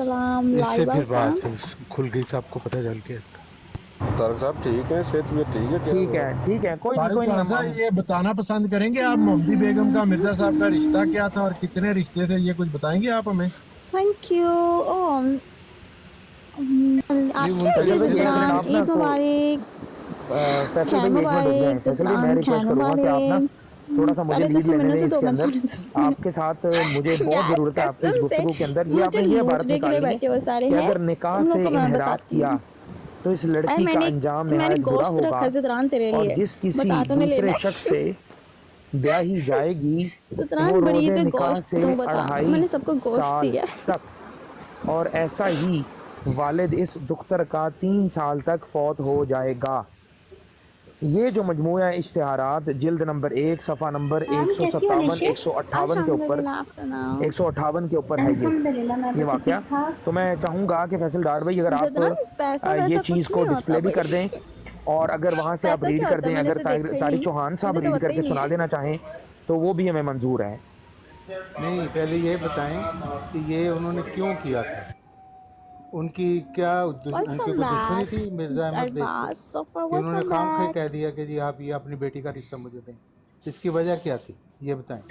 السلام اس سے پھر لائبہ بات کھل گئی، سب کو پتہ چل گیا اس کا۔ طارق صاحب ٹھیک ہیں، صحت بھی ٹھیک ہے؟ ٹھیک ہے، کوئی طارق نہیں چوہان صاحب یہ بتانا پسند کریں گے آپ محمدی بیگم کا مرزا صاحب کا رشتہ کیا تھا اور کتنے رشتے تھے، یہ کچھ بتائیں گے آپ ہمیں؟ Thank you. آپ کیا فیصل بھائی ایک منٹ آپ نا عید مبارک، فیصل خیر بھائی ایک منٹ رک جائیں۔ مبارک، فیصل بھائی میں ستران خیر ریکویسٹ کروں گا کہ آپ نا مبارک۔ تھوڑا سا مجھے پہلے تو لیڈ لینے سمجھنا دیں تو اس دو کے میں اندر۔ تھوڑی دستی آپ کے ساتھ مجھے بہت یار ضرورت ہے آپ کی اس قسم سے گفتگو کے اندر۔ یہ مجھے آپ نے یہ عبارت لوٹنے کے لیے نکالنی بیٹھے ہوئے سارے ہے کہ ہیں، اگر نکاح ان لوگ سے کو میں انحراف بتاتی کیا ہوں۔ تو اس اور لڑکی میں کا نے انجام میں نے نہایت برا گوشت ہوگا، رکھا ستران تیرے اور لیے، جس کسی بتا تو نہیں دوسرے لینا شخص سے بیاہی جائے گی وہ ستران بڑی روز عید پہ نکاح گوشت سے تو بتا، میں 2.5 نے سب کو گوشت سال دیا۔ تک، اور ایسا ہی والد اس دختر کا 3 سال تک فوت ہو جائے گا۔ یہ جو مجموعہ اشتہارات جلد نمبر 1 صفحہ نمبر 157 158 کے اوپر الحمدللہ، آپ سناؤ۔ 158 کے اوپر ہے یہ واقعہ۔ تو میں چاہوں گا کہ فیصل ڈار بھائی اگر آپ ستران پیسہ یہ ویسا چیز کچھ کو نہیں ہوتا ڈسپلے بھی کر دیں، بھائی۔ اور اگر وہاں سے آپ پیسہ ریڈ کیا کر ہوتا ہے دیں، میں نے اگر تو دیکھا ہی طارق نہیں، چوہان صاحب مجھے تو ریڈ پتہ کر ہی کے نہیں سنا ہے۔ دینا چاہیں تو وہ بھی ہمیں منظور ہے۔ نہیں پہلے یہ بتائیں کہ یہ انہوں نے کیوں کیا تھا، ان کی کیا ان کی ویلکم کوئی دشمنی بیک تھی مرزا احمد بیگ سے ارباز سفر، کہ انہوں نے ویلکم خام خواہ بیک۔ کہہ دیا کہ جی آپ یہ اپنی بیٹی کا رشتہ مجھے دیں، اس کی وجہ کیا تھی یہ بتائیں۔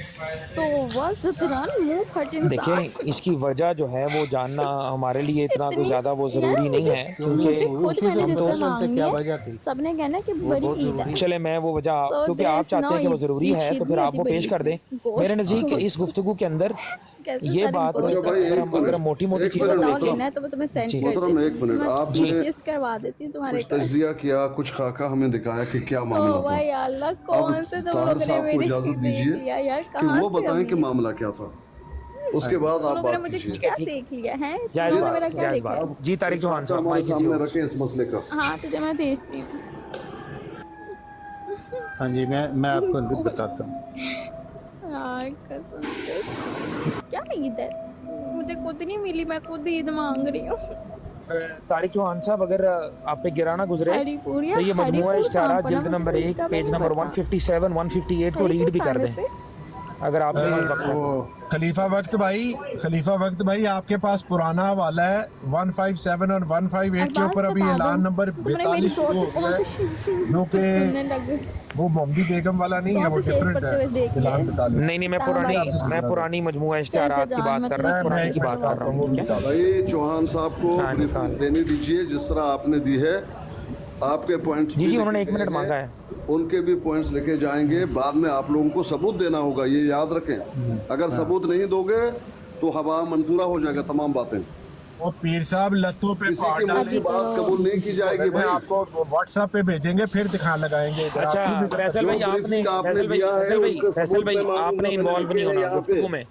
تو وہ ستران منہ پھٹ دیکھیں انسان اس کی وجہ جو ہے وہ جاننا ہمارے لیے اتنا کوئی اتنی زیادہ وہ یار ضروری نہیں ہے، کیوں نہیں مجھے کیونکہ خود اسی میں نے تو ہم جس تو سے پتہ چلتا مانگنی کیا ہے، وجہ تھی، سب نے کہنا کہ وہ بڑی بہت عید ضروری ہے۔ ہے۔ چلے میں وہ وجہ So کیونکہ there آپ is چاہتے no ہیں کہ وہ ضروری ہے تو عید پھر نہیں آپ ہوتی وہ پیش بڑی کر دیں۔ عید، میرے گوشت نزدیک اس گفتگو کے اندر کیسے یہ سارے بات گوشت اچھا بھائی رکھے ایک اگر منٹ، ہم موٹی موٹی ایک چیزوں مجھے کو منٹ بتاؤ دیکھیں۔ لینا ہے تو میں تمہیں سینڈ جی کر محترم دیتی ایک ہوں، منٹ، میں آپ جی نے پرچیز کروا دیتی ہوں تمہارے کچھ گھر۔ تجزیہ کیا، کچھ خاکہ ہمیں دکھایا کہ کیا معاملہ او تھا۔ بھائی اللہ، اب کون سے تم طاہر لوگوں نے صاحب کو میری اجازت دیکھ دیجیے لیا یار، کہ کہاں وہ سے بتائیں کہ ابھی معاملہ کیا تھا، اس کے بعد تم آپ لوگوں نے بات مجھے کیجیے۔ کیا ٹھیک دیکھ لیا ہے، تم جائز لوگوں نے بات میرا کیا جائز دیکھا بات۔ ہے؟ اب جی طارق ایک چوہان خاکہ صاحب ہمارے مائک از سامنے یورز۔ رکھیں اس مسئلے کا۔ ہاں تجھے میں بھیجتی ہوں۔ ہاں جی میں آپ کو بتاتا ہوں۔ یار قسم سے کیا عید ہے، مجھے خود نہیں ملی، میں خود عید مانگ رہی ہوں۔ طارق چوہان صاحب اگر آپ پہ گرانا گزرے ہری پوریا، تو یہ ہری مجموعہ پور کہاں اشتہارات پر ہے؟ جلد مجھے نمبر تو اس 1 کا بھی پیج نہیں نمبر پتا۔ 157 158 کو ہری ریڈ پور بھی کر کہاں دیں سے؟ اگر آپ کے پاس وقت ہے تو۔ وہ خلیفہ وقت بھائی آپ کے پاس پرانا حوالہ ہے 157 اور 158 کے اوپر ارباز ابھی بتا دو، اعلان نمبر تم نے میری 42 شروع ہو گیا کون ہے، سے جو کہ سننے لگ گئے، وہ محمدی بیگم والا نہیں ہے، کون وہ سے شعر ڈیفرنٹ پڑھتے ہے۔ ہوئے دیکھ لیے؟ اعلان 42 نہیں اسلام آباد میں پرانی مجموعہ چل سے اشتہارات کی جان بات میں کر رہا تجھے ہوں، میں پرانی کسی کی سے بات کر رہا بتاتا ہوں، ہوں، وہ بھی ٹھیک ہے؟ بتاتا ہوں۔ بھائی چوہان صاحب کو ہاں نکال۔ بریفنگ دینی دیجیے جس طرح آپ نے دی ہے، آپ کے پوائنٹس جی بھی جی انہوں نے لکھے 1 منٹ گئے مانگا ہیں، ہے۔ ان کے بھی پوائنٹس لکھے جائیں گے، بعد میں آپ لوگوں کو ثبوت دینا ہوگا، یہ یاد رکھیں۔ اگر ثبوت نہیں دو گے تو ہوا منصورہ ہو جائے گا تمام باتیں، وہ پیر صاحب لتوں پہ کسی پہاڑ کی منہ ڈالیں کی ابھی گے، بات کرو۔ قبول نہیں کی جائے گی میں بھائی۔ آپ کو واٹس ایپ پہ بھیجیں گے، پھر دکھان لگائیں گے ادھر، اچھا آپ کیوں ادھر فیصل تک بھائی جو آپ نے بریفنگ آپ نے دیا ہے ان کا فیصل ثبوت بھائی میں آپ مانگوں نے گا، میں نے انوالو لکھے نہیں ہیں ہونا یہاں پہ، گفتگو میں۔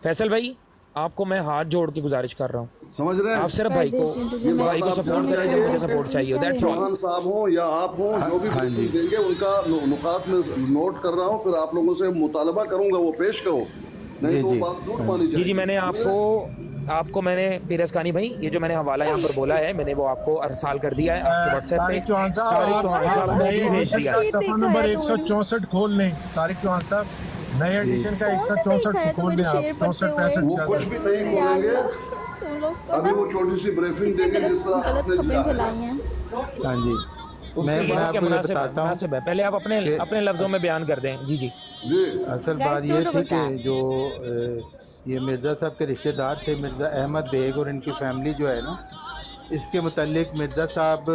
فیصل بھائی آپ کو میں ہاتھ جوڑ کے گزارش کر رہا ہوں، سمجھ رہے آپ ہیں؟ صرف کر دیتی ہوں تجھے، یہ میں بات آپ سپورٹ جان کریں جب جائیے مجھے کہ سپورٹ چاہیے، کیا دیٹس آل۔ لینا ہے؟ چوہان صاحب ہوں یا آپ ہوں، جو بھی ہاں جی، بریفنگ دیں گے ان کا نکات میں نوٹ کر رہا ہوں، پھر آپ لوگوں سے مطالبہ کروں گا وہ پیش کرو، نہیں جی تو وہ جی بات جھوٹ مانی جی جائے جی گی۔ میں نے سمجھ رہے ہیں؟ آپ کو میں نے پیرس کانی بھائی یہ جو میں نے حوالہ یہاں پر بولا ہے میں نے وہ آپ کو ارسال کر دیا ہے آپ کے واٹس ایپ پہ۔ طارق چوہان صاحب طارق چوہان آپ صاحب نے نئے بھی بھیج ایڈیشن دیا کا ہے۔ صفحہ دیکھا نمبر ہے تم نے؟ 164 کھول لیں، طارق چوہان صاحب نئے جی ایڈیشن کا کون سے 164 دیکھا سے ہے تو کھول میرے لیں آپ، شعر پڑھتے 64 ہوئے؟ 65 وہ کچھ 66۔ بھی قسم نہیں سے یا کھولیں گے، اللہ، تم لوگ کو نا ابھی وہ چھوٹی سی بریفنگ کس نے دیں گے جس طرح آپ غلط نے خبریں دیا ہے۔ پھیلائی ہیں؟ ہاں جی، اس کے میں بعد ٹھیک آپ ہے کو یہ مناسب ہے بتاتا ہوں مناسب ہے، پہلے آپ کہ اپنے لفظوں میں بیان کر دیں۔ جی جی جی اصل گائز بات یہ ٹوٹو تھی کہ بتا جو یہ مرزا صاحب کے رشتہ دار تھے، مرزا احمد بیگ اور ان کی فیملی جو ہے نا، اس کے متعلق مرزا صاحب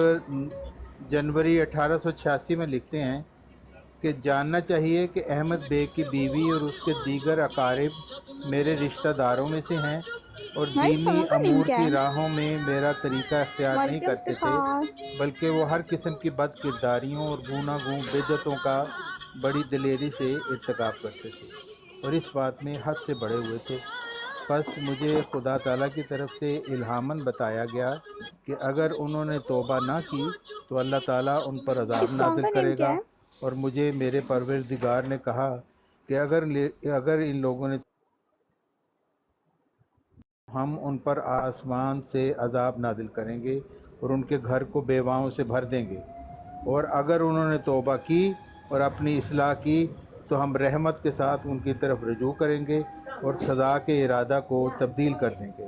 جنوری 1886 میں لکھتے ہیں کہ جاننا چاہیے کہ احمد بیگ کی بیوی اور اس کے دیگر اقارب میرے رشتہ داروں میں سے ہیں اور بھائی دینی سمجھا نہیں امور کیا کی ہے؟ راہوں میں میرا طریقہ اختیار نہیں وعلیکم کرتے تھے، افتخار۔ بلکہ وہ ہر قسم کی بد کرداریوں اور گوناگوں بدعتوں کا بڑی دلیری سے ارتکاب کرتے تھے اور اس بات میں حد سے بڑھے ہوئے تھے۔ پس مجھے خدا تعالیٰ کی طرف سے الہاماً بتایا گیا کہ اگر انہوں نے توبہ نہ کی تو اللہ تعالیٰ ان پر عذاب اس سانگ نازل کا نیم کرے کیا گا، ہے؟ اور مجھے میرے پروردگار نے کہا کہ اگر ان لوگوں نے ہم ان پر آسمان سے عذاب نازل کریں گے اور ان کے گھر کو بیواؤں سے بھر دیں گے، اور اگر انہوں نے توبہ کی اور اپنی اصلاح کی تو ہم رحمت کے ساتھ ان کی طرف رجوع کریں گے اور سزا کے ارادہ کو تبدیل کر دیں گے۔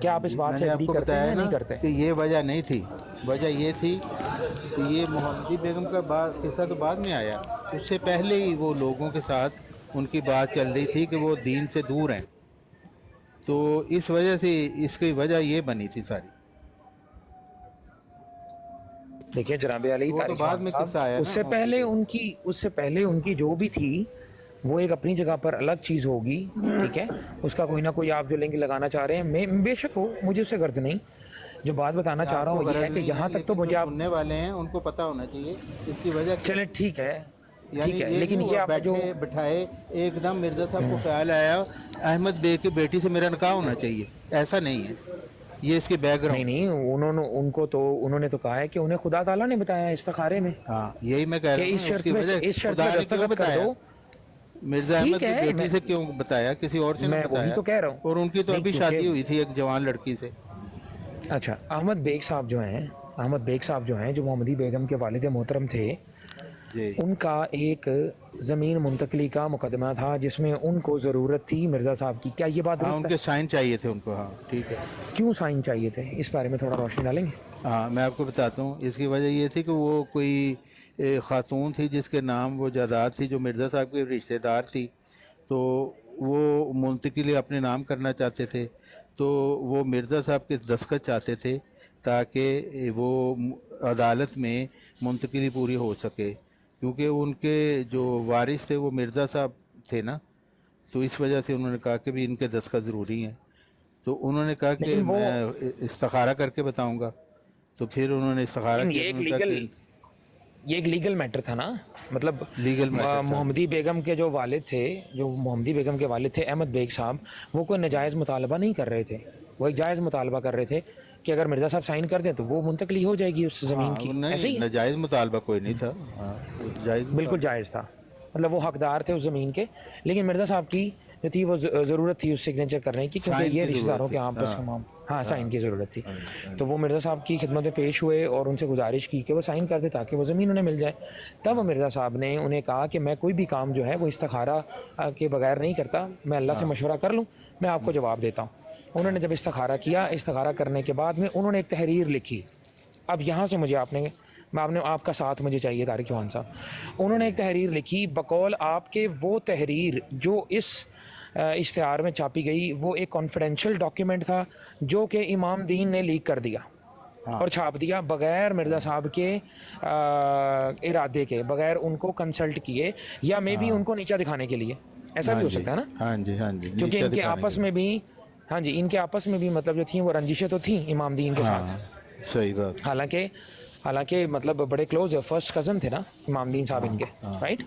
کیا آپ اس بات سے میں نے ایگری آپ کو کرتے ہیں بتایا یا نا نہیں کرتے؟ کہ یہ وجہ نہیں تھی، وجہ یہ تھی کہ یہ محمدی بیگم کا قصہ تو بعد میں آیا، اس سے پہلے ہی وہ لوگوں کے ساتھ ان کی بات چل رہی تھی کہ وہ دین سے دور ہیں، تو اس وجہ سے اس کی وجہ یہ بنی تھی ساری. دیکھیں جناب علی وہ تو طارق بعد خان میں صاحب، قصہ آیا اس سے نا پہلے ان کی جو بھی تھی وہ ایک اپنی جگہ پر الگ چیز ہوگی، ٹھیک ہے، اس کا کوئی نہ کوئی آپ جو لنک لگانا چاہ رہے ہیں، میں بے شک ہو، مجھے اس سے غرض نہیں. جو بات بتانا چاہ رہا ہوں وہ یہ ہے کہ یہاں تک تو لیکن مجھے جو آپ سننے والے ہیں ان کو پتہ ہونا چاہیے اس کی وجہ کیا چلے ٹھیک ہے، یعنی ٹھیک ہے، یہ لیکن نہیں یہ ہوا آپ جو بیٹھے بٹھائے ایک دم مرزا صاحب کو خیال آیا احمد بے کی بیٹی سے میرا نکاح ہونا چاہیے، ایسا نہیں ہے، یہ اس کی بیک نہیں گراؤنڈ. انہوں نے تو کہا ہے کہ انہیں خدا تعالیٰ نے بتایا استخارے میں ہاں یہی میں کہہ رہا کہ ہوں اس نا، اس شرط کی میں وجہ اس شرط خدا میں نے کیوں دستخط کر بتایا، دو. مرزا احمد ٹھیک کی ہے، بیٹی سے کیوں بتایا، کسی اور سے میں نہیں وہی بتایا، تو کہہ رہا ہوں. اور ان کی تو نہیں، ابھی کیونکہ شادی ہوئی تھی ایک جوان لڑکی سے. اچھا، احمد بیگ صاحب جو ہیں جو محمدی بیگم کے والد محترم تھے، جی ان کا ایک زمین منتقلی کا مقدمہ تھا جس میں ان کو ضرورت تھی مرزا صاحب کی، کیا یہ بات ہاں، ان درست کے ہے؟ سائن چاہیے تھے ان کو. ہاں ٹھیک ہے. کیوں سائن چاہیے تھے، اس بارے میں تھوڑا روشنی ڈالیں گے؟ ہاں میں آپ کو بتاتا ہوں، اس کی وجہ یہ تھی کہ وہ کوئی خاتون تھی جس کے نام وہ جائیداد تھی جو مرزا صاحب کے رشتہ دار تھی، تو وہ منتقلی اپنے نام کرنا چاہتے تھے، تو وہ مرزا صاحب کے دستخط چاہتے تھے تاکہ وہ عدالت میں منتقلی پوری ہو سکے، کیونکہ ان کے جو وارث تھے وہ مرزا صاحب تھے نا، تو اس وجہ سے انہوں نے کہا کہ بھی ان کے دستخط ضروری ہیں. تو انہوں نے کہا کہ لیکن وہ میں استخارہ کر کے بتاؤں گا، تو پھر انہوں نے استخارہ لیکن کیا، انہوں نے کہا کہ یہ ایک لیگل میٹر تھا نا، مطلب لیگل میٹر تھا. محمدی بیگم کے جو والد تھے احمد بیگ صاحب، وہ کوئی ناجائز مطالبہ نہیں کر رہے تھے، وہ ایک جائز مطالبہ کر رہے تھے کہ اگر مرزا صاحب سائن کر دیں تو وہ منتقلی ہو جائے گی اس زمین کی. ہاں ایسے نہیں، ہی ناجائز مطالبہ کوئی نہیں تھا. ہاں جائز بالکل جائز تھا، مطلب وہ حقدار تھے اس زمین کے، لیکن مرزا صاحب کی جو تھی وہ ضرورت تھی اس سگنیچر کرنے کی، کیونکہ سائن یہ کی رشتہ داروں ضرورت کے تھی. آپس کا سائن کی ضرورت تھی. تو وہ مرزا صاحب کی خدمت میں پیش ہوئے اور ان سے گزارش کی کہ وہ سائن کر دے تاکہ وہ زمین انہیں مل جائے. تب مرزا صاحب نے انہیں کہا کہ میں کوئی بھی کام جو ہے وہ استخارہ کے بغیر نہیں کرتا، میں اللہ سے مشورہ کر لوں، میں آپ کو جواب دیتا ہوں. انہوں نے جب استخارہ کیا، استخارہ کرنے کے بعد میں انہوں نے ایک تحریر لکھی. اب یہاں سے مجھے آپ کا ساتھ مجھے چاہیے طارق چوہان صاحب. انہوں نے ایک تحریر لکھی، بقول آپ کے وہ تحریر جو اس اشتہار میں چھاپی گئی وہ ایک کانفیڈینشیل ڈاکیومنٹ تھا جو کہ امام دین نے لیک کر دیا اور چھاپ دیا بغیر مرزا صاحب کے ارادے کے، بغیر ان کو کنسلٹ کیے، یا میں بھی ان کو نیچا دکھانے کے لیے. ایسا بھی ہو سکتا ہے نا، ہاں جی ہاں جی، کیونکہ ان کے آپس میں بھی ان کے آپس میں بھی مطلب جو تھیں وہ رنجشیں تو تھیں امام دین کے ساتھ. صحیح بات. حالانکہ مطلب بڑے کلوز فرسٹ کزن تھے نا امام دین صاحب ان کے، رائٹ.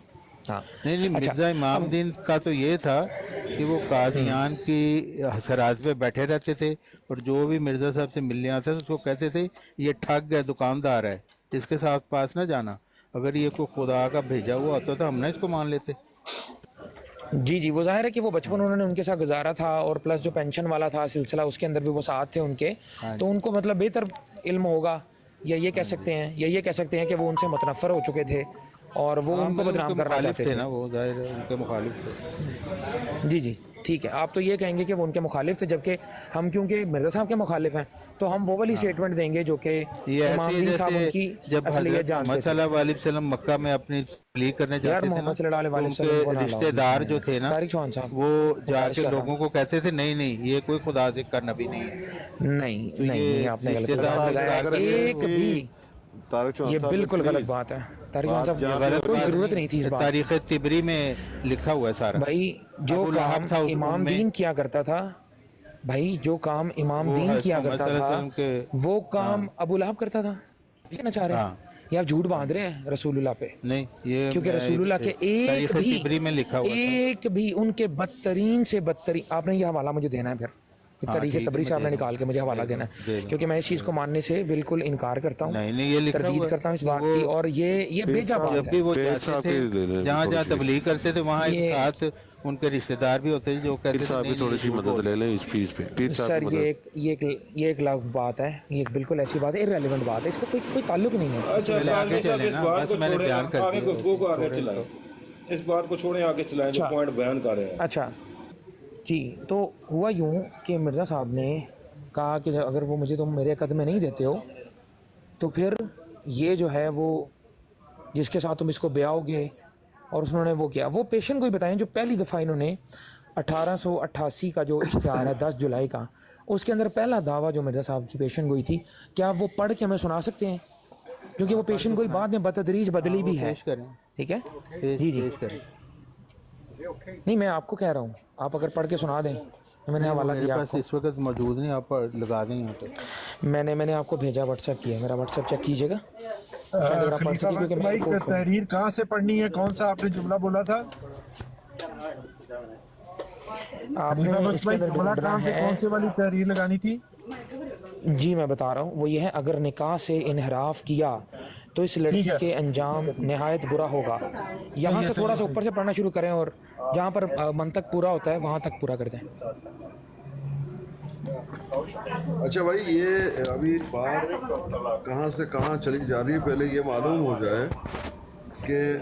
ہاں نہیں مرزا امام دین کا تو یہ تھا کہ وہ قادیان کی سراج پہ بیٹھے رہتے تھے، اور جو بھی مرزا صاحب سے ملنے آتا تھا اس کو کہتے تھے یہ ٹھگ ہے، دکاندار ہے، اس کے ساتھ پاس نہ جانا، اگر یہ کوئی خدا کا بھیجا ہوا ہوتا تھا ہم نہ اس کو مان لیتے. جی وہ ظاہر ہے کہ وہ بچپن انہوں نے ان کے ساتھ گزارا تھا، اور پلس جو پینشن والا تھا سلسلہ اس کے اندر بھی وہ ساتھ تھے ان کے، تو ان کو مطلب بہتر علم ہوگا، یا یہ کہہ سکتے ہیں کہ وہ ان سے متنفر ہو چکے تھے اور وہ ان کو بدنام کرنا چاہتے تھے نا، وہ ظاہر ہے ان کے مخالف تھے. جی ٹھیک ہے، آپ تو یہ کہیں گے کہ وہ ان کے مخالف تھے، جبکہ ہم کیونکہ مرزا صاحب کے مخالف ہیں تو ہم وہ والی اسٹیٹمنٹ دیں گے جو کہ امام دین صاحب ان کی جب اصلیت جانتے محمد تھے. صلی اللہ علیہ وسلم مکہ میں اپنی تبلیغ کرنے جاتے تھے محمد صلی اللہ علیہ نا، ان وسلم کو کے رشتہ دار جو تھے نا طارق چوہان صاحب وہ جا کے لوگوں کو کہتے تھے نہیں یہ کوئی خدا ذکر نبی نہیں ہے. نہیں آپ نے غلط لگایا ایک بھی، یہ بالکل غلط بات ہے طارق چوہان صاحب، کوئی ضرورت نہیں تھی اس بات. تاریخ طبری میں لکھا ہوا ہے سارا. بھائی جو کام امام دین کیا کرتا تھا، وہ کام ابو لہب کرتا تھا. کہنا چاہ رہے ہیں یہ آپ جھوٹ باندھ رہے ہیں رسول اللہ پہ، نہیں یہ کیونکہ رسول اللہ کے ایک بھی ان کے بدترین سے بدترین، آپ نے یہ حوالہ مجھے دینا ہے، پھر تاریخ طبری سے آپ نے نکال کے مجھے حوالہ دینا ہے، کیونکہ میں اس چیز کو ماننے سے بالکل انکار کرتا ہوں، تردید کرتا ہوں اس بات کی، اور یہ بیجا بات ہے. جہاں تبلیغ کرتے تھے وہاں ایک ساتھ ان کے رشتہ دار بھی ہوتے جو کہتے تھے تھوڑی سی مدد لے لیں اس چیز پہ. سر یہ ایک لغو بات ہے، یہ ایک بالکل ایسی بات ہے، irrelevant بات ہے، اس کا کوئی تعلق نہیں ہے. آگے گفتگو کو آگے چلائیں، اس بات کو چھوڑیں، آگے چلائیں جو پوائنٹ بیان کر رہے ہیں. اچھا جی، تو ہوا یوں کہ مرزا صاحب نے کہا کہ اگر وہ مجھے تم میرے قد میں نہیں دیتے ہو تو پھر یہ جو ہے وہ جس کے ساتھ تم اس کو بیاؤ گے، اور انہوں نے وہ کیا. وہ پیشن گوئی بتائیں جو پہلی دفعہ انہوں نے 1888 کا جو اشتہار ہے 10 جولائی کا، اس کے اندر پہلا دعویٰ جو مرزا صاحب کی پیشن گوئی تھی، کیا وہ پڑھ کے ہمیں سنا سکتے ہیں؟ کیونکہ وہ پیشن گوئی بعد میں بتدریج بدلی بھی ہے. پیش کریں، ٹھیک ہے جی جی. پیش کریں. نہیں میں آپ کو کہہ رہا ہوں، آپ اگر پڑھ کے سنا دیں. میں نے حوالہ میرے کیا آپ پاس کو، اس وقت موجود نہیں، آپ لگا دیں یہاں پہ. میں نے آپ کو بھیجا، واٹس ایپ کیا، میرا واٹس ایپ چیک کیجیے گا. شاید اگر آپ پڑھ خلیفہ سکیں وقت کیونکہ میں بھائی رپورٹ کروں. تحریر کہاں سے پڑھنی ہے؟ کون سا آپ نے جملہ بولا تھا؟ آپ خلیفہ نے وقت اس کے بھائی اندر جملہ ڈھونڈنا کہاں سے ہے. کون سے والی تحریر لگانی تھی؟ جی میں بتا رہا ہوں، وہ یہ ہے اگر نکاح سے انحراف کیا تو اس لڑکی ٹھیک ہے. کے انجام نہایت برا ہوگا. یہاں سے تھوڑا سا اوپر سے پڑھنا شروع کریں اور جہاں پر منطق پورا ہوتا ہے وہاں تک پورا کر دیں. اچھا بھائی، یہ ابھی بات کہاں سے کہاں چلی جا رہی ہے، پہلے یہ معلوم ہو جائے کہ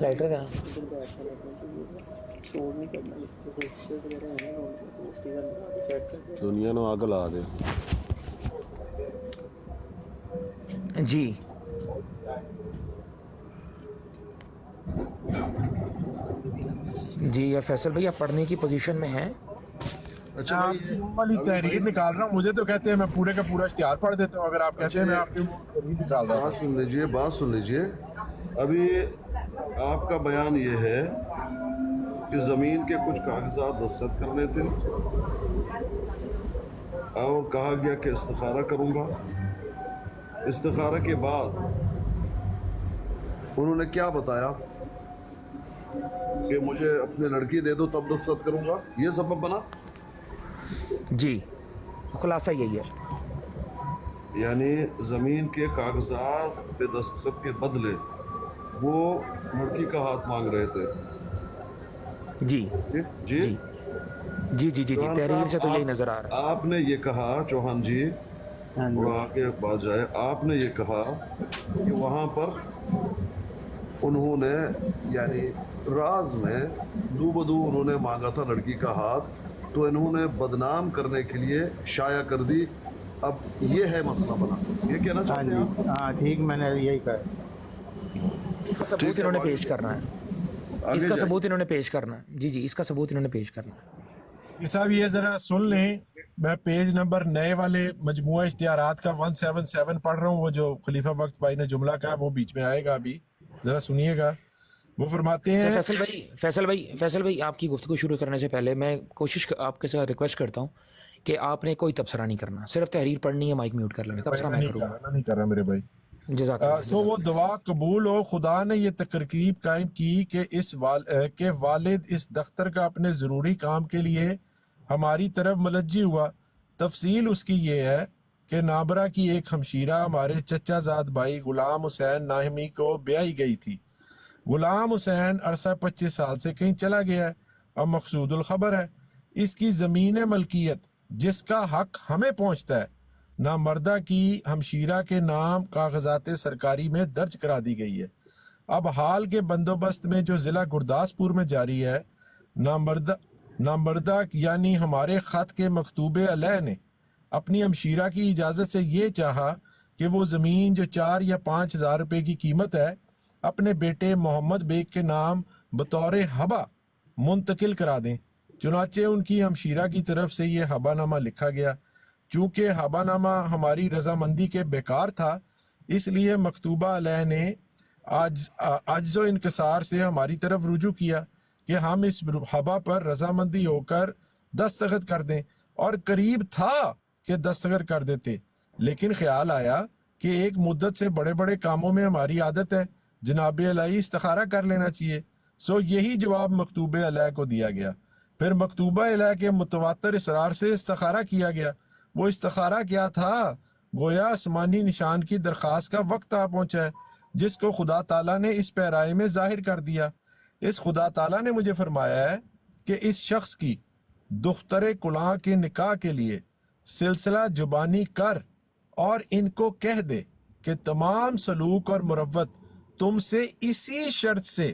لائٹر کہاں؟ دنیا نو اگ لا دے. جی جی یا فیصل بھائی آپ پڑھنے کی پوزیشن میں ہیں؟ اچھا آپ کی وہ والی تحریر نکال رہا ہوں. مجھے تو کہتے ہیں میں پورے کا پورا اشتہار پڑھ دیتا ہوں، اگر آپ کہتے ہیں میں آپ کی وہ تحریر نکال رہا ہوں. بات سن لیجئے، بات سن لیجئے. ابھی آپ کا بیان یہ ہے کہ زمین کے کچھ کاغذات دستخط کرنے تھے اور کہا گیا کہ استخارہ کروں گا. استخارہ کے بعد انہوں نے کیا بتایا کہ مجھے اپنے لڑکی دے دو تب دستخط کروں گا، یہ سبب بنا. جی خلاصہ یہی ہے. یعنی زمین کے کاغذات پہ دستخط کے بدلے وہ لڑکی کا ہاتھ مانگ رہے تھے. جی جی جی جی جی جی چوہان تحریر سے تو صاحب، یہی نظر آ رہا ہے. آپ نے یہ کہا، چوہان جی ہاں جی. وہ آگے بات جائے، آپ نے یہ کہا کہ وہاں پر انہوں نے یعنی راز میں دو بدو انہوں نے مانگا تھا لڑکی کا ہاتھ، تو انہوں نے بدنام کرنے کے لیے شائع کر دی. اب یہ ہے مسئلہ بنا، یہ کہنا ہاں چاہتے جی ہیں آپ؟ ہاں ٹھیک، میں نے یہی کہا. اس کا ثبوت ٹھیک ہے، انہوں نے آگے پیش کرنا ہے. آگے اس کا جائیں. ثبوت انہوں نے پیش کرنا ہے. جی جی اس کا ثبوت انہوں نے پیش کرنا ہے. یہ صاحب یہ ذرا سن لیں، میں پیج نمبر نئے والے مجموعہ اشتہارات کا 177 پڑھ رہا ہوں. وہ جو خلیفہ وقت بھائی نے جملہ کہا وہ بیچ میں آئے گا، ابھی ذرا سنیے گا. وہ فرماتے ہیں فیصل بھائی آپ کی گفتگو شروع کرنے سے پہلے میں آپ کے ساتھ ریکویسٹ کرتا ہوں کہ آپ نے کوئی تبصرہ نہیں کرنا، صرف تحریر پڑھنی ہے، مائک میوٹ کر لینا. تبصرہ میں کروں گا. نہیں کر رہا میرے بھائی. جزاک اللہ. سو وہ دعا قبول ہو. خدا نے یہ تقریب قائم کی کہ والد اس دفتر کا اپنے ضروری کام کے لیے ہماری طرف ملجی ہوا. تفصیل اس کی یہ ہے کہ نابرا کی ایک ہمشیرہ ہمارے چچا زاد بھائی غلام حسین ناہمی کو بیائی گئی تھی. غلام حسین عرصہ 25 سال سے کہیں چلا گیا ہے. اب مقصود الخبر ہے اس کی زمین ملکیت جس کا حق ہمیں پہنچتا ہے نامردہ کی ہمشیرہ کے نام کاغذات سرکاری میں درج کرا دی گئی ہے. اب حال کے بندوبست میں جو ضلع گرداسپور میں جاری ہے، نامردہ یعنی ہمارے خط کے مکتوب علیہ نے اپنی ہمشیرہ کی اجازت سے یہ چاہا کہ وہ زمین جو 4 یا 5 ہزار روپے کی قیمت ہے اپنے بیٹے محمد بیگ کے نام بطور ہبہ منتقل کرا دیں. چنانچہ ان کی ہمشیرہ کی طرف سے یہ ہبہ نامہ لکھا گیا. چونکہ ہبہ نامہ ہماری رضامندی کے بیکار تھا، اس لیے مکتوبہ علیہ نے عجز و انکسار سے ہماری طرف رجوع کیا کہ ہم اس ہبہ پر رضامندی ہو کر دستخط کر دیں، اور قریب تھا کہ دستخط کر دیتے، لیکن خیال آیا کہ ایک مدت سے بڑے بڑے کاموں میں ہماری عادت ہے جناب علیہ استخارہ کر لینا چاہیے. سو یہی جواب مکتوب علیہ کو دیا گیا. پھر مکتوبہ علیہ کے متواتر اصرار سے استخارہ کیا گیا. وہ استخارہ کیا تھا؟ گویا آسمانی نشان کی درخواست کا وقت آ پہنچا ہے جس کو خدا تعالیٰ نے اس پیرائے میں ظاہر کر دیا. اس خدا تعالیٰ نے مجھے فرمایا ہے کہ اس شخص کی دختر کلاں کے نکاح کے لیے سلسلہ زبانی کر اور ان کو کہہ دے کہ تمام سلوک اور مروت تم سے اسی شرط سے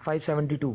572।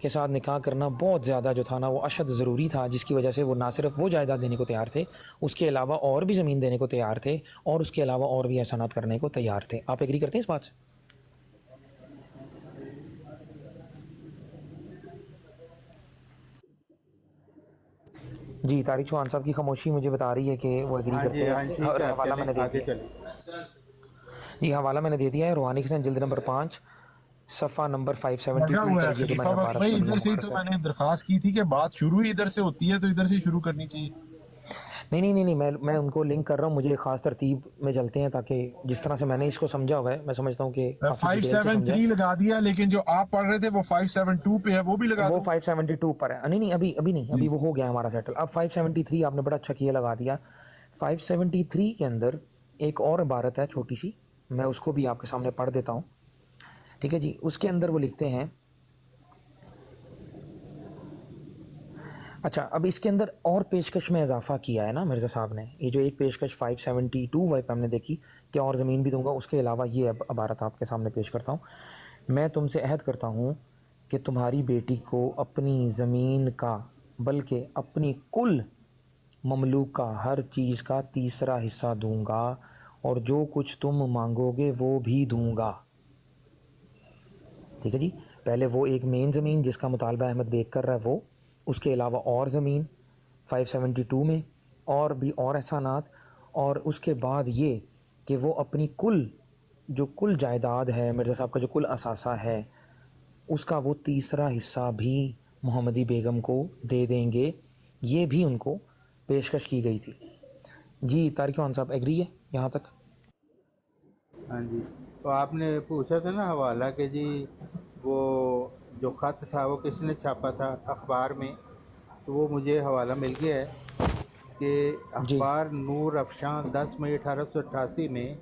کے ساتھ نکاح کرنا بہت زیادہ جو تھا نا وہ اشد ضروری تھا، جس کی وجہ سے وہ نہ صرف وہ جائیداد دینے کو تیار تھے، اس کے علاوہ اور بھی زمین دینے کو تیار تھے، اور اس کے علاوہ اور بھی احسانات کرنے کو تیار تھے۔ آپ ایگری کرتے ہیں اس بات سے؟ جی طارق چوہان صاحب کی خاموشی مجھے بتا رہی ہے کہ وہ ایگری ہاں کرتے جی، ہاں ہیں، ٹھیک اور ہے، حوالہ میں نے دے آگے دیا ہے۔ چلیں۔ جی حوالہ میں نے دے دیا ہے، روحانی حسین جلد نمبر 5 صفحہ نمبر لگا 572 ہوا ہے پر، یہ جو میں خلیفہ نے وقت عبارت بھائی، پڑھی ہے ادھر سے ہی تو مختصر۔ میں نے درخواست کی تھی کہ بات شروع ہی ادھر سے ہوتی ہے تو ادھر سے ہی شروع کرنی چاہیے۔ نہیں، میں ان کو لنک کر رہا ہوں، مجھے ایک خاص ترتیب میں چلتے ہیں تاکہ جس طرح سے میں نے اس کو سمجھا ہوا ہے میں سمجھتا ہوں کہ کافی ڈیٹیل سے سمجھا ہے۔ 573 لگا دیا، لیکن جو آپ پڑھ رہے تھے وہ 572 پہ ہے، وہ بھی لگا وہ دوں؟ 572 پر ہے، نہیں ابھی نہیں، ابھی وہ ہو گیا ہمارا سیٹل۔ اب 573 آپ نے بڑا اچھا کیا لگا دیا۔ 573 کے اندر ایک اور عبارت ہے چھوٹی سی، میں اس کو بھی آپ کے سامنے پڑھ دیتا ہوں، ٹھیک ہے جی۔ اس کے اندر وہ لکھتے ہیں، اچھا اب اس کے اندر اور پیشکش میں اضافہ کیا ہے نا مرزا صاحب نے، یہ جو ایک پیشکش 572 وائی پہ ہم نے دیکھی کہ اور زمین بھی دوں گا، اس کے علاوہ یہ عبارت آپ کے سامنے پیش کرتا ہوں، میں تم سے عہد کرتا ہوں کہ تمہاری بیٹی کو اپنی زمین کا بلکہ اپنی کل مملوک کا ہر چیز کا تیسرا حصہ دوں گا، اور جو کچھ تم مانگو گے وہ بھی دوں گا، ٹھیک ہے جی۔ پہلے وہ ایک مین زمین جس کا مطالبہ احمد بیگ کر رہا ہے وہ، اس کے علاوہ اور زمین 572 میں، اور بھی اور احسانات، اور اس کے بعد یہ کہ وہ اپنی کل جائیداد ہے مرزا صاحب کا، جو کل اثاثہ ہے اس کا وہ تیسرا حصہ بھی محمدی بیگم کو دے دیں گے، یہ بھی ان کو پیشکش کی گئی تھی۔ جی طارق چوہان صاحب ایگری ہے یہاں تک؟ ہاں جی، تو آپ نے پوچھا تھا نا حوالہ کہ جی وہ جو خط تھا وہ کس نے چھاپا تھا اخبار میں، تو وہ مجھے حوالہ مل گیا ہے کہ جی اخبار نور افشاں 10 مئی 1888 میں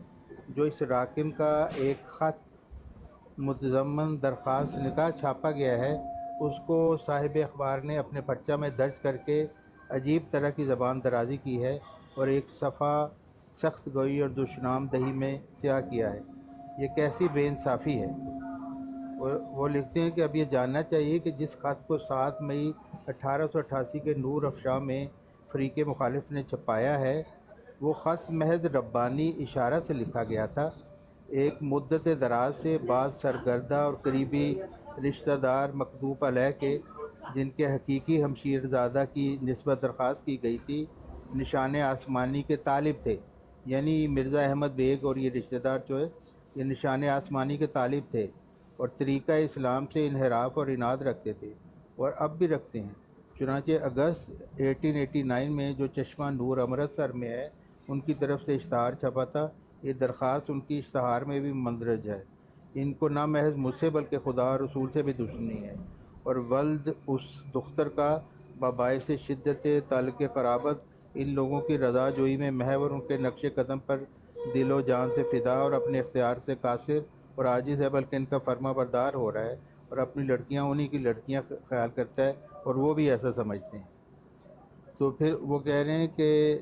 جو اس راکم کا ایک خط متضمن درخواست نکاح چھاپا گیا ہے، اس کو صاحب اخبار نے اپنے پرچہ میں درج کر کے عجیب طرح کی زبان درازی کی ہے اور ایک صفحہ سخت گوئی اور دشنام دہی میں سیاہ کیا ہے۔ یہ کیسی بے انصافی ہے۔ وہ لکھتے ہیں کہ اب یہ جاننا چاہیے کہ جس خط کو 7 مئی 1888 کے نور افشاں میں فریق مخالف نے چھپایا ہے، وہ خط محض ربانی اشارہ سے لکھا گیا تھا۔ ایک مدت دراز سے بعض سرگردہ اور قریبی رشتہ دار مکتوب علیہ کے، جن کے حقیقی ہمشیر زادہ کی نسبت درخواست کی گئی تھی، نشان آسمانی کے طالب تھے، یعنی مرزا احمد بیگ اور یہ رشتہ دار جو ہے یہ نشان آسمانی کے طالب تھے اور طریقہ اسلام سے انحراف اور عناد رکھتے تھے، اور اب بھی رکھتے ہیں۔ چنانچہ اگست 1889 میں جو چشمہ نور امرتسر میں ہے ان کی طرف سے اشتہار چھپا تھا، یہ درخواست ان کی اشتہار میں بھی مندرج ہے۔ ان کو نہ محض مجھ سے بلکہ خدا اور رسول سے بھی دشمنی ہے، اور ولد اس دختر کا باعث شدت تعلق قرابت ان لوگوں کی رضا جوئی میں محو اور ان کے نقش قدم پر دل و جان سے فدا اور اپنے اختیار سے قاصر اور عاجز ہے، بلکہ ان کا فرما بردار ہو رہا ہے اور اپنی لڑکیاں انہی کی لڑکیاں خیال کرتا ہے، اور وہ بھی ایسا سمجھتے ہیں۔ تو پھر وہ کہہ رہے ہیں کہ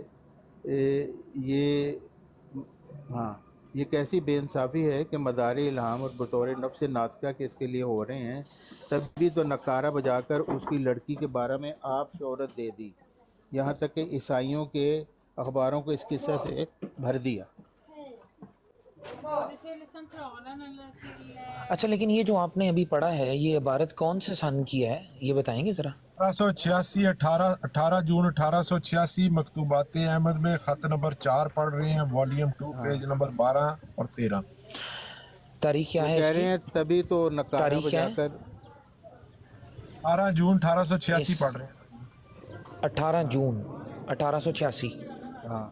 یہ کیسی بے انصافی ہے کہ مدار الہام اور بطور نفس ناطقہ کے اس کے لیے ہو رہے ہیں، تب بھی تو نکارہ بجا کر اس کی لڑکی کے بارے میں آپ شہرت دے دی، یہاں تک کہ عیسائیوں کے اخباروں کو اس قصہ سے بھر دیا۔ اچھا لیکن یہ جو آپ نے ابھی پڑھا ہے یہ عبارت کون سے سن کی ہے یہ بتائیں گے ذرا؟ 18 جون 1886 مکتوبات احمد میں خط نمبر 4 پڑھ رہے ہیں، والیوم 2 پیج نمبر 12 اور 13۔ تاریخ کیا وہ ہے کہہ اس رہے کی؟ ہیں تبھی تو نکارہ تاریخ کیا بجا ہے؟ کر 18 جون 1886 پڑھ رہے ہیں۔ 18 جون 1886۔ ہاں،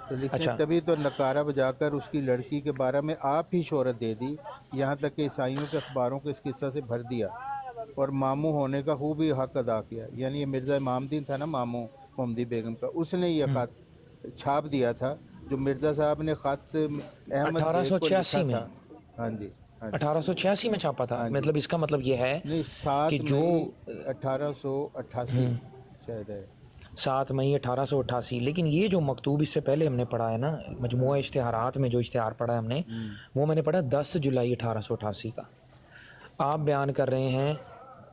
تو لکھتے ہیں اچھا تبھی تو نکارہ بجا کر اس کی لڑکی کے بارے میں آپ ہی شہرت دے دی، یہاں تک کہ عیسائیوں کے اخباروں کو اس قصہ سے بھر دیا اور ماموں ہونے کا خوبی حق ادا کیا۔ یعنی یہ مرزا امام دین تھا نا ماموں محمدی بیگم کا، اس نے یہ خط چھاپ دیا تھا جو مرزا صاحب نے خط احمد بیگ کو لکھا 1886 میں؟ تھا۔ ہاں جی، ہاں جی، 1886 میں چھاپا تھا؟ ہاں جی، مطلب اس کا مطلب یہ ہے نہیں کہ 7 جو مئی 1888 شاید ہے۔ 7 مئی 1888، لیکن یہ جو مکتوب اس سے پہلے ہم نے پڑھا ہے نا مجموعہ اشتہارات میں جو اشتہار پڑھا ہے ہم نے، وہ میں نے پڑھا 10 جولائی 1888 کا۔ آپ بیان کر رہے ہیں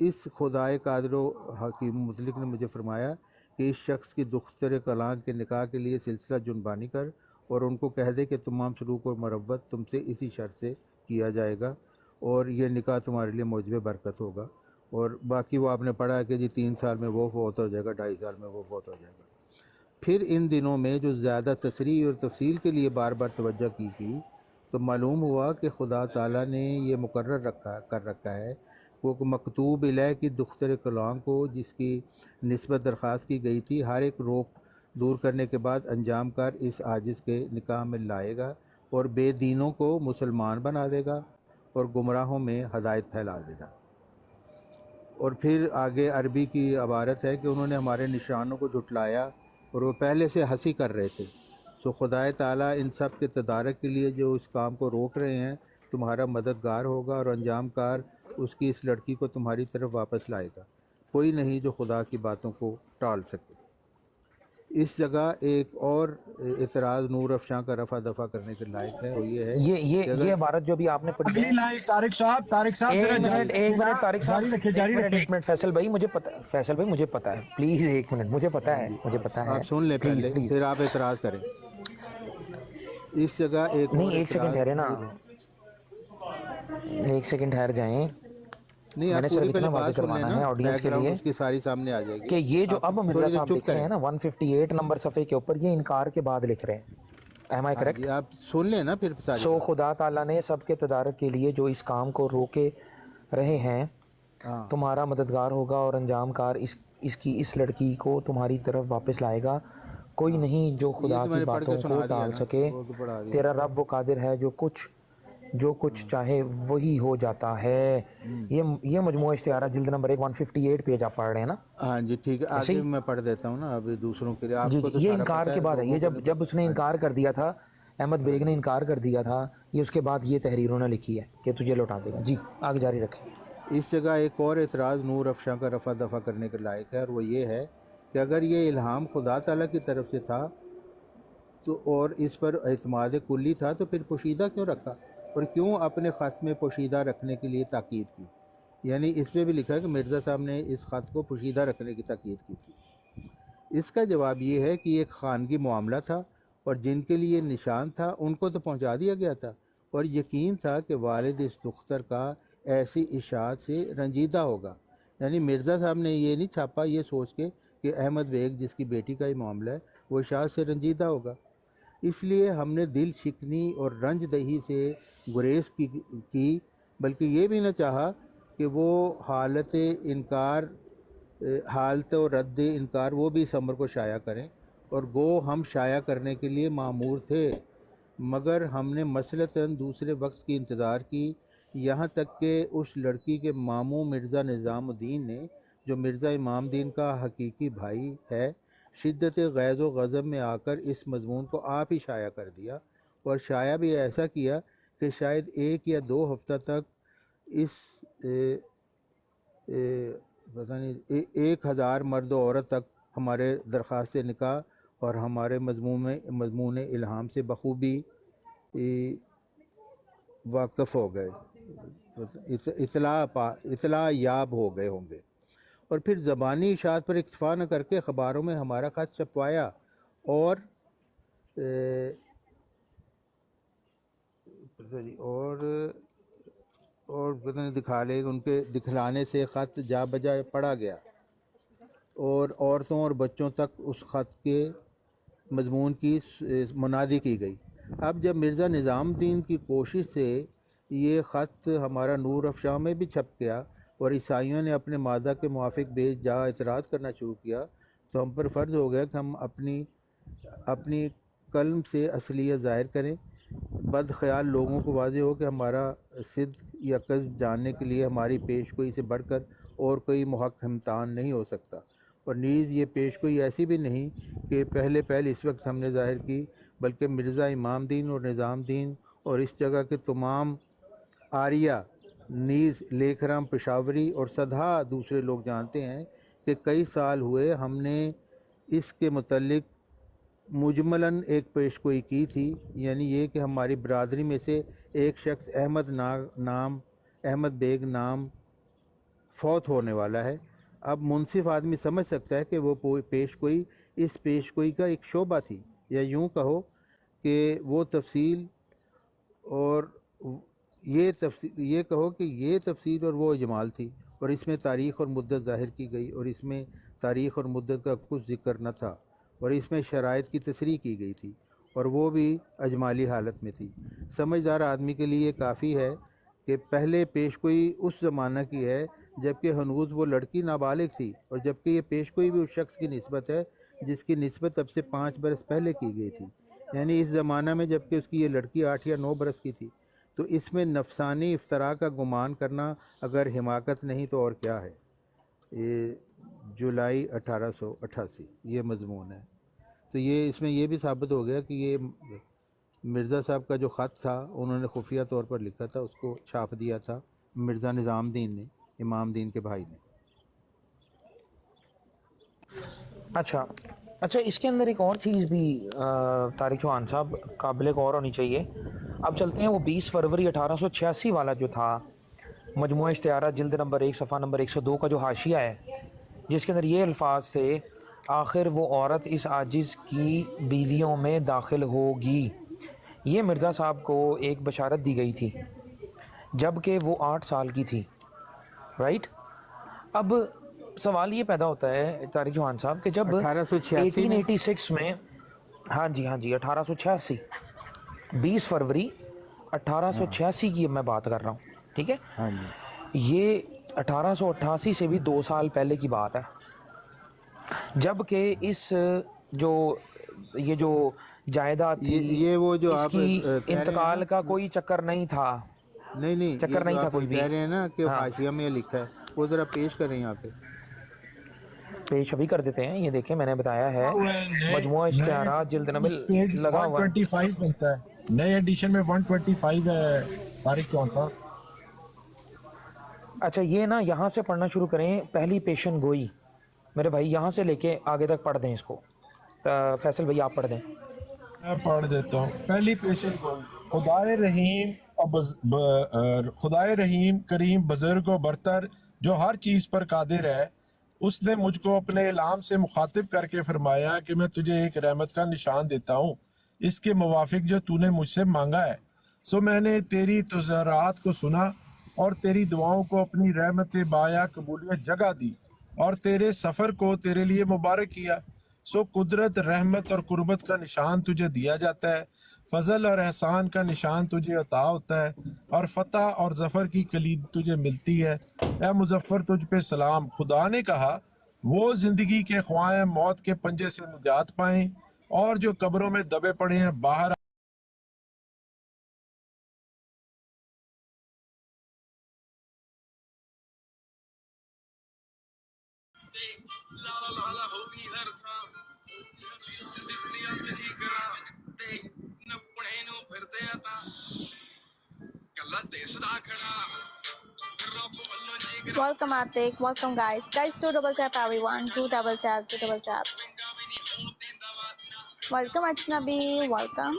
اس خدائے قادر و حکیم مطلق نے مجھے فرمایا کہ اس شخص کی دختر کلام کے نکاح کے لیے سلسلہ جنبانی کر اور ان کو کہہ دے کہ تمام سلوک اور مروت تم سے اسی شرط سے کیا جائے گا اور یہ نکاح تمہارے لیے موجب برکت ہوگا. اور باقی وہ آپ نے پڑھا کہ جی 3 سال میں وہ فوت ہو جائے گا، 2.5 سال میں وہ فوت ہو جائے گا. پھر ان دنوں میں جو زیادہ تصریح اور تفصیل کے لیے بار بار توجہ کی گئی تو معلوم ہوا کہ خدا تعالیٰ نے یہ مقرر کر رکھا ہے وہ مکتوب الہ کی دختر کلام کو جس کی نسبت درخواست کی گئی تھی ہر ایک روک دور کرنے کے بعد انجام کار اس عاجز کے نکاح میں لائے گا اور بے دینوں کو مسلمان بنا دے گا اور گمراہوں میں ہدایت پھیلا دے گا. اور پھر آگے عربی کی عبارت ہے کہ انہوں نے ہمارے نشانوں کو جھٹلایا اور وہ پہلے سے ہنسی کر رہے تھے. سو خدائے تعالیٰ ان سب کے تدارک کے لیے جو اس کام کو روک رہے ہیں تمہارا مددگار ہوگا اور انجام کار اس کی اس لڑکی کو تمہاری طرف واپس لائے گا. کوئی نہیں جو خدا کی باتوں کو ٹال سکے. اس جگہ ایک اور اعتراض نور افشاں کا رفع دفع کرنے کے لائق ہے، وہ یہ ہے یہ عبارت جو بھی آپ نے پڑھی اگلی لائن طارق صاحب ایک منٹ طارق صاحب ایک منٹ فیصل بھائی مجھے پتہ ہے پلیز ایک منٹ مجھے پتہ ہے آپ سن لیں پہلے پھر آپ اعتراض کریں. اس جگہ ایک سیکنڈ ٹھہرے نا، ایک سیکنڈ ٹھہر جائیں. نہیں میں نے آپ صرف پوری اتنا پہلے واضح بات سن کروانا ہے لینا، آڈینس کے لیے اس کی ساری سامنے آ جائے گی کہ یہ جو اب مرزا صاحب لکھ رہے ہیں نا 158 نمبر صفحے کے اوپر یہ انکار کے بعد لکھ رہے ہیں. Am I correct? آپ سن لیں نا پھر ساری سو خدا تعالیٰ نے سب کے تدارک کے لیے جو اس کام کو روکے رہے ہیں تمہارا مددگار ہوگا اور انجام کار اس کی اس لڑکی کو تمہاری طرف واپس لائے گا. کوئی نہیں جو خدا کی باتوں کو ٹال سکے. تیرا رب وہ قادر ہے جو کچھ چاہے وہی ہو جاتا ہے. یہ مجموعہ اشتہارات جلد نمبر 158 پیج آپ پڑھ رہے ہیں نا؟ ہاں جی ٹھیک ہے، آگے میں پڑھ دیتا ہوں نا ابھی دوسروں کے لیے. آپ کو تو یہ سارا انکار پتہ کے بعد ہے. یہ جب اس نے انکار کر دیا تھا، احمد بیگ نے انکار کر دیا تھا، یہ اس کے بعد یہ تحریروں نے لکھی ہے کہ تجھے لوٹا دے گا. جی آگے جاری رکھیں. اس جگہ ایک اور اعتراض نور افشاں کا رفع دفع کرنے کے لائق ہے اور وہ یہ ہے کہ اگر یہ الہام خدا تعالیٰ کی طرف سے تھا تو اور اس پر اعتماد کلی تھا تو پھر پوشیدہ کیوں رکھا اور کیوں اپنے خط میں پوشیدہ رکھنے کے لیے تاکید کی؟ یعنی اس پہ بھی لکھا ہے کہ مرزا صاحب نے اس خط کو پوشیدہ رکھنے کی تاکید کی تھی. اس کا جواب یہ ہے کہ یہ ایک خانگی معاملہ تھا اور جن کے لیے نشان تھا ان کو تو پہنچا دیا گیا تھا اور یقین تھا کہ والد اس دختر کا ایسی اشاعت سے رنجیدہ ہوگا. یعنی مرزا صاحب نے یہ نہیں چھاپا یہ سوچ کے کہ احمد بیگ جس کی بیٹی کا ہی معاملہ ہے وہ اشاعت سے رنجیدہ ہوگا. اس لیے ہم نے دل شکنی اور رنج دہی سے گریز کی بلکہ یہ بھی نہ چاہا کہ وہ حالت و رد انکار وہ بھی اس امر کو شائع کریں اور گو ہم شائع کرنے کے لیے مامور تھے، مگر ہم نے مثلاً دوسرے وقت کی انتظار کی یہاں تک کہ اس لڑکی کے ماموں مرزا نظام الدین نے جو مرزا امام دین کا حقیقی بھائی ہے شدت غیظ و غضب میں آ کر اس مضمون کو آپ ہی شائع کر دیا اور شائع بھی ایسا کیا کہ شاید 1 یا 2 ہفتہ تک اس پتہ نہیں 1000 مرد و عورت تک ہمارے درخواست نکاح اور ہمارے مضمون الہام سے بخوبی واقف ہو گئے، اطلاع یاب ہو گئے ہوں گے. اور پھر زبانی اشاعت پر اکتفا نہ کر کے اخباروں میں ہمارا خط چھپوایا اور ان کے دکھلانے سے خط جا بجا پڑھا گیا اور عورتوں اور بچوں تک اس خط کے مضمون کی منادی کی گئی. اب جب مرزا نظام الدین کی کوشش سے یہ خط ہمارا نور افشاں میں بھی چھپ گیا اور عیسائیوں نے اپنے مادہ کے موافق بے جا اعتراض کرنا شروع کیا تو ہم پر فرض ہو گیا کہ ہم اپنی قلم سے اصلیت ظاہر کریں. بد خیال لوگوں کو واضح ہو کہ ہمارا صدق یا کذب جاننے کے لیے ہماری پیش گوئی سے بڑھ کر اور کوئی محق امتحان نہیں ہو سکتا، اور نیز یہ پیش گوئی ایسی بھی نہیں کہ پہلے اس وقت ہم نے ظاہر کی، بلکہ مرزا امام دین اور نظام دین اور اس جگہ کے تمام آریہ نیز لیکھرام پشاوری اور سدھا دوسرے لوگ جانتے ہیں کہ کئی سال ہوئے ہم نے اس کے متعلق مجملاً ایک پیش گوئی کی تھی، یعنی یہ کہ ہماری برادری میں سے ایک شخص احمد بیگ نام فوت ہونے والا ہے. اب منصف آدمی سمجھ سکتا ہے کہ وہ پیش گوئی اس پیش گوئی کا ایک شعبہ تھی, یا یوں کہو کہ وہ تفصیل اور یہ کہو کہ یہ تفصیل اور وہ اجمال تھی, اور اس میں تاریخ اور مدت ظاہر کی گئی, اور اس میں تاریخ اور مدت کا کچھ ذکر نہ تھا, اور اس میں شرائط کی تصریح کی گئی تھی, اور وہ بھی اجمالی حالت میں تھی. سمجھدار آدمی کے لیے کافی ہے کہ پہلے پیش گوئی اس زمانہ کی ہے جبکہ ہنوز وہ لڑکی نابالغ تھی, اور جبکہ یہ پیش گوئی بھی اس شخص کی نسبت ہے جس کی نسبت اب سے 5 برس پہلے کی گئی تھی, یعنی اس زمانہ میں جبکہ اس کی یہ لڑکی 8 یا 9 برس کی تھی. تو اس میں نفسانی افطراء کا گمان کرنا اگر حماقت نہیں تو اور کیا ہے. یہ جولائی 1888 یہ مضمون ہے. تو یہ اس میں یہ بھی ثابت ہو گیا کہ یہ مرزا صاحب کا جو خط تھا انہوں نے خفیہ طور پر لکھا تھا, اس کو چھاپ دیا تھا مرزا نظام الدین نے, امام دین کے بھائی نے. اچھا, اس کے اندر ایک اور چیز بھی طارق چوہان صاحب قابل غور ہونی چاہیے. اب چلتے ہیں وہ 20 فروری 1886 والا جو تھا مجموعہ اشتہارات جلد نمبر 1 صفحہ نمبر 102 کا جو حاشیہ ہے, جس کے اندر یہ الفاظ تھے آخر وہ عورت اس عاجز کی بیویوں میں داخل ہوگی. یہ مرزا صاحب کو ایک بشارت دی گئی تھی جب کہ وہ 8 سال کی تھی, رائٹ. اب سوال یہ پیدا ہوتا ہے طارق چوہان صاحب کہ جب 1886 میں ہاں جی 1886 20 فروری 1886 کی میں بات کر رہا ہوں, ٹھیک ہے. ہاں جی, یہ 1888 سے بھی 2 سال پہلے کی بات ہے, جب کہ اس یہ جو جائیداد تھی یہ وہ جو اس آپ کی کہہ رہے ہیں انتقال کا کوئی چکر نہیں تھا. نہیں چکر نہیں تھا کوئی بھی. کہہ رہے ہیں نا کہ ہاں, حاشیہ میں یہ لکھا ہے, وہ ذرا پیش کریں یہاں پہ. پیش ابھی کر دیتے ہیں. یہ دیکھیں میں نے بتایا ہے مجموعہ اشتہارات جلد نمبر پیج لگا ہوا ہے. 125 بنتا ہے, نئے ایڈیشن میں 125 ہے طارق چوہان صاحب. اچھا, یہ نا یہاں سے پڑھنا شروع کریں, پہلی پیشن گوئی میرے بھائی یہاں سے لے کے آگے تک پڑھ دیں اس کو. فیصل بھائی آپ پڑھ دیں. میں پڑھ دیتا ہوں. پہلی پیشن گوئی. خدائے رحیم کریم بزرگ و برتر جو ہر چیز پر قادر ہے, اس نے مجھ کو اپنے اعلام سے مخاطب کر کے فرمایا کہ میں تجھے ایک رحمت کا نشان دیتا ہوں اس کے موافق جو تو نے مجھ سے مانگا ہے. سو میں نے تیری تضرعات کو سنا اور تیری دعاؤں کو اپنی رحمت بایا قبولیت جگہ دی اور تیرے سفر کو تیرے لیے مبارک کیا. سو قدرت, رحمت اور قربت کا نشان تجھے دیا جاتا ہے, فضل اور احسان کا نشان تجھے عطا ہوتا ہے, اور فتح اور ظفر کی کلید تجھے ملتی ہے. اے مظفر تجھ پہ سلام. خدا نے کہا وہ زندگی کے خواہیں موت کے پنجے سے نجات پائیں, اور جو قبروں میں دبے پڑے ہیں باہر Welcome Atik, welcome guys. Guys, do double tap everyone. Do double tap, do double tap. Welcome Ajnabi, welcome.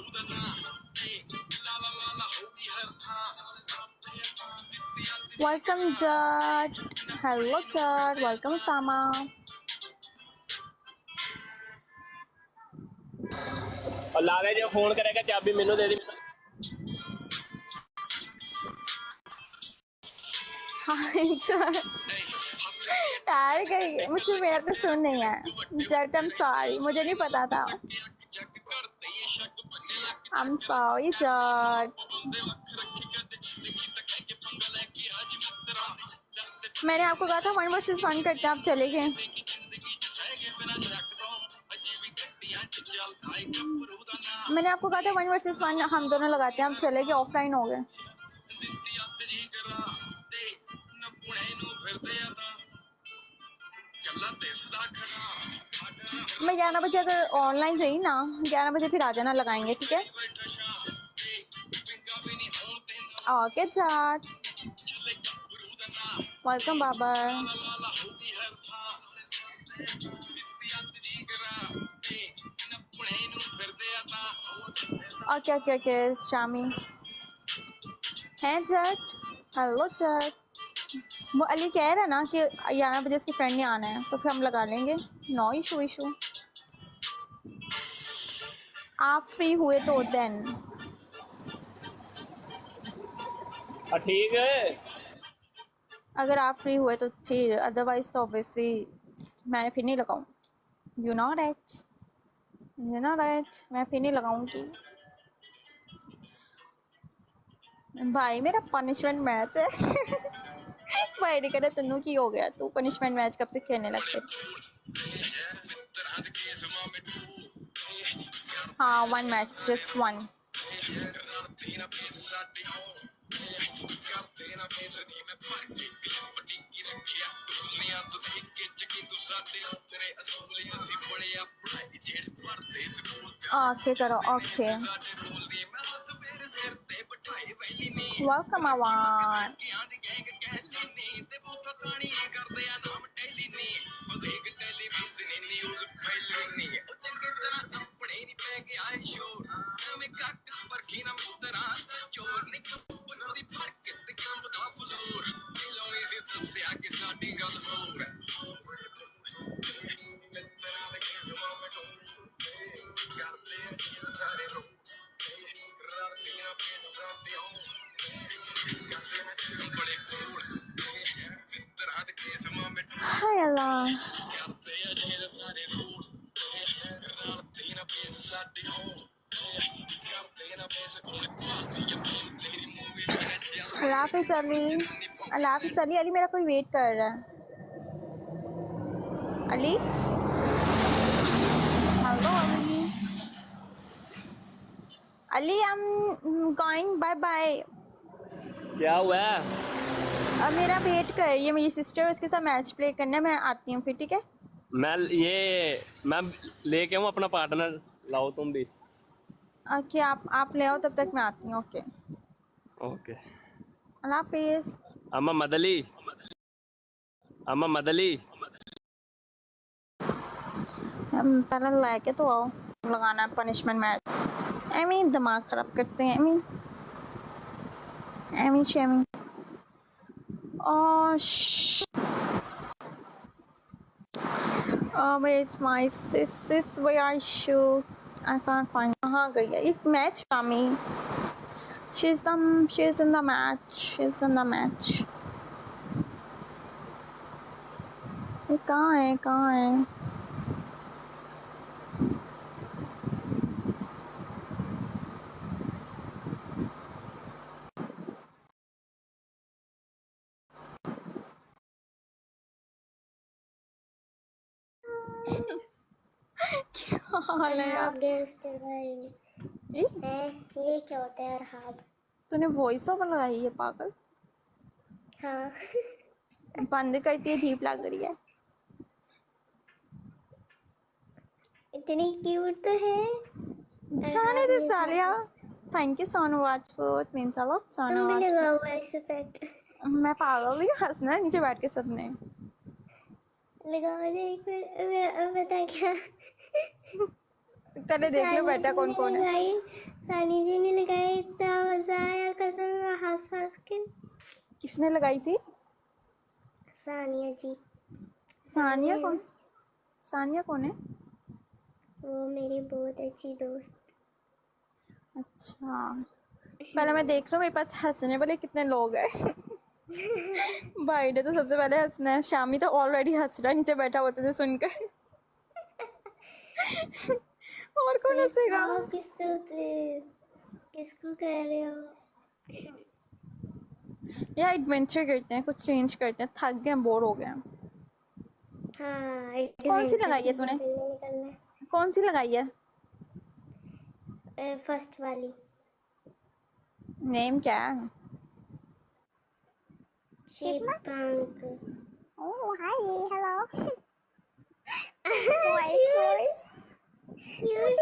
Welcome Jad. Hello Jad, welcome Sama. اور لاوے جو فون کرے گا چابی مینوں دے دی. Hi Jad. یار مجھ سے میرا تو سن نہیں ہے. Jad, I'm sorry. مجھے نہیں پتا تھا. I'm sorry Jad. میں نے آپ کو کہا تھا 1 versus 1 کرتے آپ چلے گئے. میں نے آپ کو کہا تھا 1 versus 1 ہم دونوں لگاتے ہیں, آپ چلے گئے, آف لائن ہو گئے. میں 11 بجے اگر آن لائن رہی نا 11 بجے پھر آ جانا, لگائیں گے, ٹھیک ہے. Okay chat, welcome Babar. Okay okay okay شامی ہیں چٹ. ہیلو چٹ. وہ علی کہہ رہا ہے نا کہ 11 بجے اس کی فرینڈ نے آنا ہے تو پھر ہم لگا لیں گے. No issue. آپ فری ہوئے تو دین. ٹھیک ہے. اگر آپ فری ہوئے تو پھر ادروائز تو اوبیسلی میں پھر نہیں لگاؤں. یو نو رائٹ میں پھر نہیں لگاؤں گی. بھائی میرا پنشمنٹ میچ ہے. بھائی نے کہا تنو کی ہو گیا تو پنشمنٹ میچ کب سے کھیلنے لگتے. ہاں 1 میچ جسٹ 1. اوکے کرو اوکے. ویلکم آوان. ہائے اللہ. اللہ حافظ علی. اللہ حافظ علی. علی میرا کوئی ویٹ کر رہا ہے. Ali hello Ali. Ali I'm going bye bye. کیا ہوا ہے؟ اب میرا ویٹ کر رہی ہے میری سسٹر. اس کے ساتھ میچ پلے کرنا ہے. میں آتی ہوں پھر ٹھیک ہے. میں لے کے ہوں اپنا پارٹنر. لاؤ تم بھی. اوکے آپ لے آؤ تب تک میں آتی ہوں. Okay okay. اللہ حافظ. اما مدلی. پہلے لے کے تو آؤ. لگانا ہے پنشمنٹ میچ. ایمین دماغ خراب کرتے ہیں. Amen شیمین. Where's my sis? Where I shoot? I can't find. کہاں گئی ہے ایک match کامی. She's in the match. یہ کہاں ہے. کیا حال ہے یار. یہ کیا ہوتا ہے ارحاب؟ تو نے وائس اوور لگائی ہے پاگل. ہاں بند کرتی ہے. عجیب لگ رہی ہے. اتنی کیوٹ تو ہے. جانے دے سالیہ. Thank you Sonu Rajput. Means a lot Sonu تم بھی راجپوت. لگاؤ ایسے پیٹ. میں پاگل ہوں. ہنسنا ہے نیچے بیٹھ کے سب نے. لگاؤ ایک منٹ. بتا کیا پہلے دیکھ لو بیٹا کون کون ہے. سانی جی نے لگائی. اتنا مزہ آیا قسم ہنس کے. کس نے لگائی تھی؟ ثانیہ جی. ثانیہ ہے کون؟ نا، ثانیہ کون ہے؟ وہ میری بہت اچھی دوست. اچھا پہلے میں دیکھ رہا ہوں میرے پاس ہنسنے والے کتنے لوگ ہیں. بھائی نے تو سب سے پہلے ہنسنا ہے. شامی تو آلریڈی ہنس رہا ہے نیچے بیٹھا ہوا تھا سن کر. اور کون ہنسے گا؟ کس کو کہہ رہے ہو؟ یا ایڈونچر کرتے ہیں. کچھ چینج کرتے ہیں. تھک گئے ہیں. بور ہو گئے ہیں. ہاں کون سی ایڈونچر لگائی ہے تو نے؟ نکلنا کون سی لگائی ہے؟ ہے. فرسٹ والی. نیم کیا ہے؟ شپانک. اوہ ہائی ہیلو. Cute.